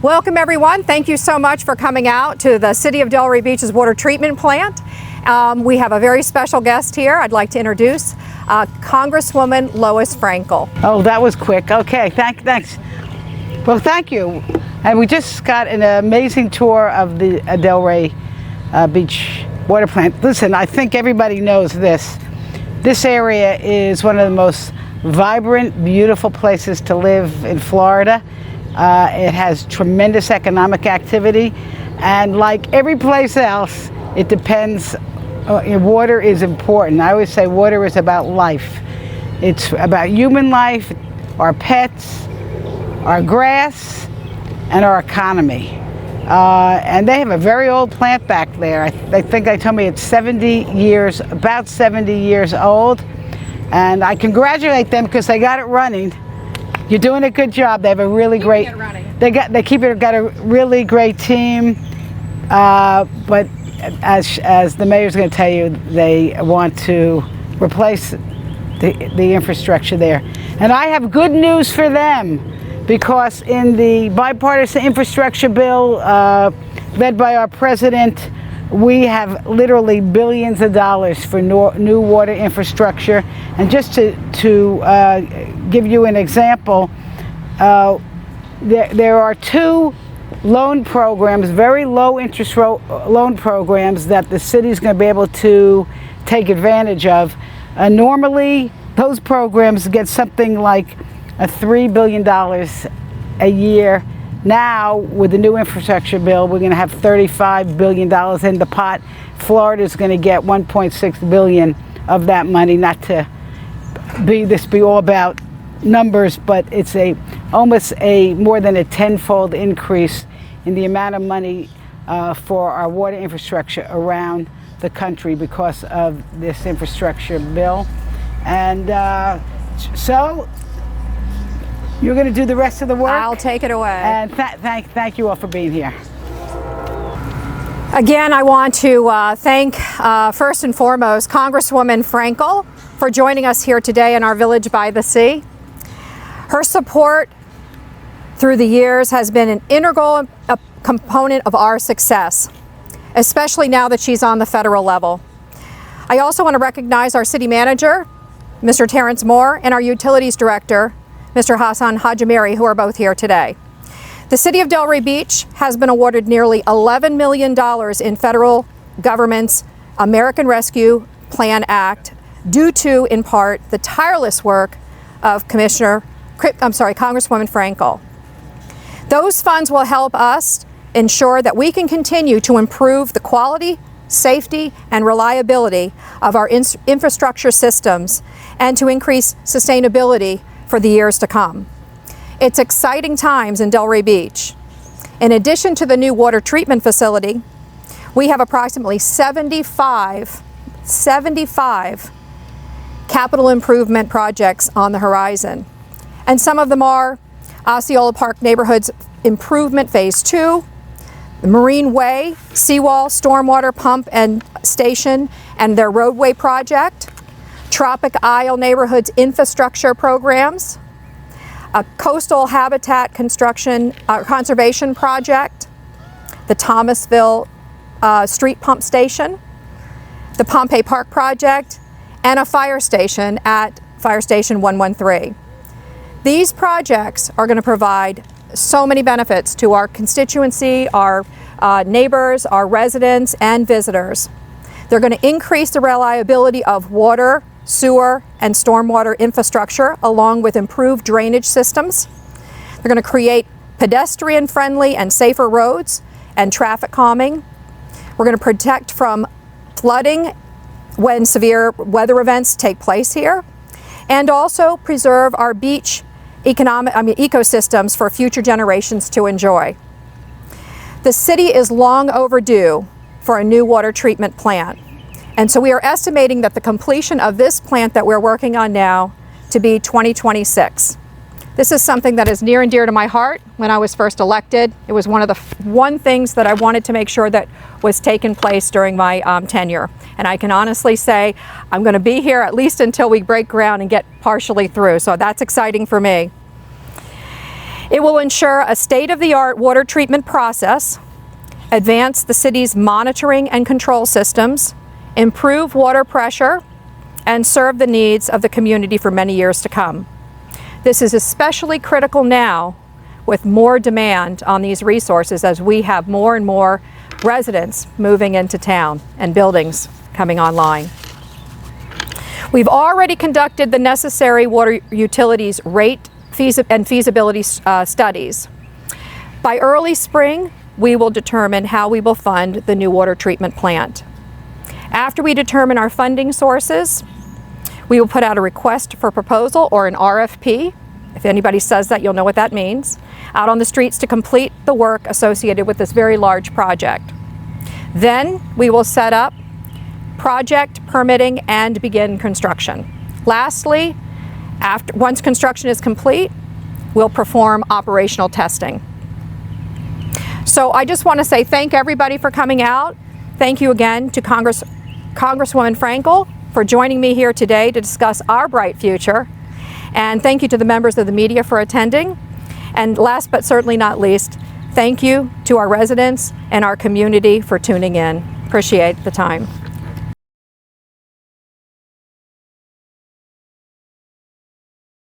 Welcome everyone. Thank you so much for coming out to the City of Delray Beach's water treatment plant. We have a very special guest here. I'd like to introduce Congresswoman Lois Frankel. Oh, that was quick. Okay, thanks. Well, thank you. And we just got an amazing tour of the Delray Beach water plant. Listen, I think everybody knows this. This area is one of the most vibrant, beautiful places to live in Florida. It has tremendous economic activity, and like every place else, it depends. Water is important. I always say water is about life. It's about human life, our pets, our grass, and our economy. And they have a very old plant back there. I think they told me it's about 70 years old. And I congratulate them because they got it running. You're doing a good job. They have a really great. Got a really great team. But as the mayor's going to tell you, they want to replace the infrastructure there. And I have good news for them, because in the Bipartisan Infrastructure Bill led by our president, we have literally billions of dollars for new water infrastructure. And just to give you an example, there are two loan programs, very low interest loan programs, that the city is going to be able to take advantage of. Normally, those programs get something like $3 billion a year. Now, with the new infrastructure bill, we're going to have $35 billion in the pot. Florida is going to get $1.6 billion of that money. Not to be all about numbers, but it's almost more than a tenfold increase in the amount of money for our water infrastructure around the country because of this infrastructure bill. And so you're going to do the rest of the work? I'll take it away. And thank you all for being here. Again, I want to thank, first and foremost, Congresswoman Frankel for joining us here today in our village by the sea. Her support through the years has been an integral component of our success, especially now that she's on the federal level. I also want to recognize our city manager, Mr. Terrence Moore, and our utilities director, Mr. Hassan Hajimiri, who are both here today. The City of Delray Beach has been awarded nearly $11 million in federal government's American Rescue Plan Act, due to, in part, the tireless work of Congresswoman Frankel. Those funds will help us ensure that we can continue to improve the quality, safety, and reliability of our infrastructure systems, and to increase sustainability for the years to come. It's exciting times in Delray Beach. In addition to the new water treatment facility, we have approximately 75 capital improvement projects on the horizon. And some of them are Osceola Park Neighborhoods Improvement Phase 2, the Marine Way Seawall Stormwater Pump and Station and their roadway project, Tropic Isle Neighborhoods Infrastructure Programs, a Coastal Habitat Conservation Project, the Thomasville Street Pump Station, the Pompey Park Project, and a fire station at Fire Station 113. These projects are going to provide so many benefits to our constituency, our neighbors, our residents, and visitors. They're going to increase the reliability of water, sewer, and stormwater infrastructure, along with improved drainage systems. They're going to create pedestrian-friendly and safer roads and traffic calming. We're going to protect from flooding when severe weather events take place here, and also preserve our beach ecosystems for future generations to enjoy. The city is long overdue for a new water treatment plant. And so we are estimating that the completion of this plant that we're working on now to be 2026. This is something that is near and dear to my heart. When I was first elected, it was one of the things that I wanted to make sure that was taking place during my tenure. And I can honestly say I'm going to be here at least until we break ground and get partially through. So that's exciting for me. It will ensure a state-of-the-art water treatment process, advance the city's monitoring and control systems, improve water pressure, and serve the needs of the community for many years to come. This is especially critical now with more demand on these resources as we have more and more residents moving into town and buildings coming online. We've already conducted the necessary water utilities rate and feasibility studies. By early spring, we will determine how we will fund the new water treatment plant. After we determine our funding sources, we will put out a request for proposal, or an RFP. If anybody says that, you'll know what that means, out on the streets to complete the work associated with this very large project. Then we will set up project permitting and begin construction. Lastly, once construction is complete, we'll perform operational testing. So I just want to say thank everybody for coming out. Thank you again to Congresswoman Frankel for joining me here today to discuss our bright future. And thank you to the members of the media for attending. And last but certainly not least, thank you to our residents and our community for tuning in. Appreciate the time.